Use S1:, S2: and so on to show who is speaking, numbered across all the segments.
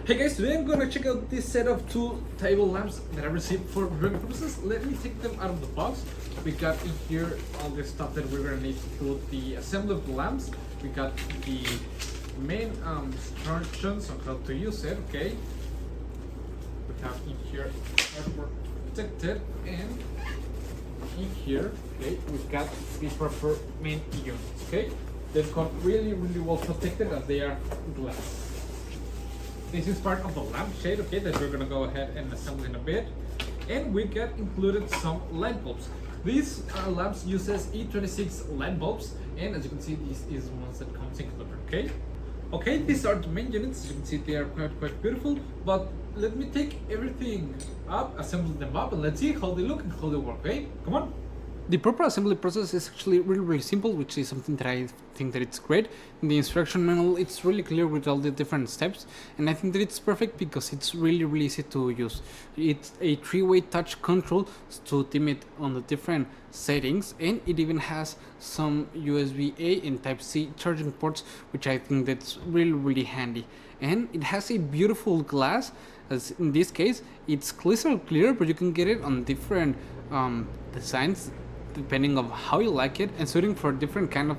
S1: Hey guys, today I'm gonna check out this set of two table lamps that I received for viewing purposes. Let me take them out of the box. We got in here all the stuff that we're gonna need to do the assembly of the lamps. We got the main instructions on how to use it, okay? We have in here hardware protected, and in here, okay, we've got the proper main units, okay? They've got really well protected and they are glass. This is part of the lampshade, okay, that we're gonna go ahead and assemble in a bit. And we got included some light bulbs. These lamps uses E26 light bulbs, and as you can see, this is ones that comes included, okay? Okay, these are the main units. As you can see, they are quite beautiful, but let me take everything up, assemble them up, and let's see how they look and how they work, okay? Come on. The proper assembly process is actually really simple, which is something that I think that it's great. In the instruction manual, it's really clear with all the different steps, and I think that it's perfect because it's really easy to use. It's a three-way touch control to dim it on the different settings, and it even has some USB-A and Type-C charging ports, which I think that's really handy. And it has a beautiful glass, as in this case it's crystal clear, but you can get it on different designs depending on how you like it and suiting for different kind of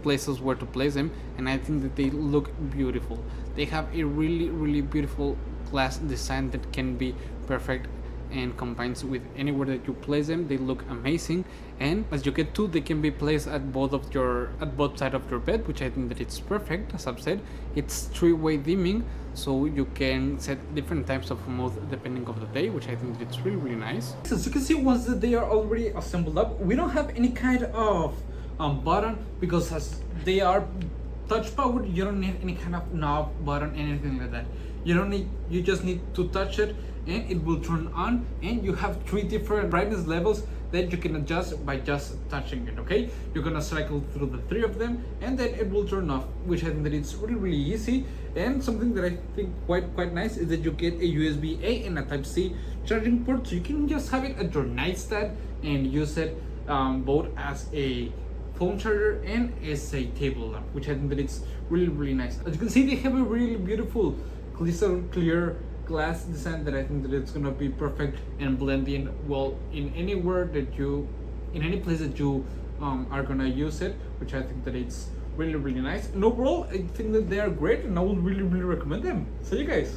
S1: places where to place them, and I think that they look beautiful. They have a really beautiful glass design that can be perfect and combines with anywhere that you place them. They look amazing, and as you get to, they can be placed at both sides of your bed, which I think that it's perfect. As I've said, it's three-way dimming, so you can set different types of mode depending on the day, which I think it's really nice. As you can see, once that they are already assembled up, we don't have any kind of button, because as they are touch powered, you don't need any kind of knob, button, anything like that. You just need to touch it and it will turn on, and you have three different brightness levels that you can adjust by just touching it, okay? You're gonna cycle through the three of them and then it will turn off, which I think that it's really easy. And something that I think quite nice is that you get a USB-A and a Type-C charging port, so you can just have it at your nightstand and use it both as a phone charger and as a table lamp, which I think that it's really nice. As you can see, they have a really beautiful crystal clear glass design that I think that it's gonna be perfect and blend in well in anywhere that in any place that you are gonna use it, which I think that it's really nice. And overall, I think that they are great, and I would really recommend them. So you guys.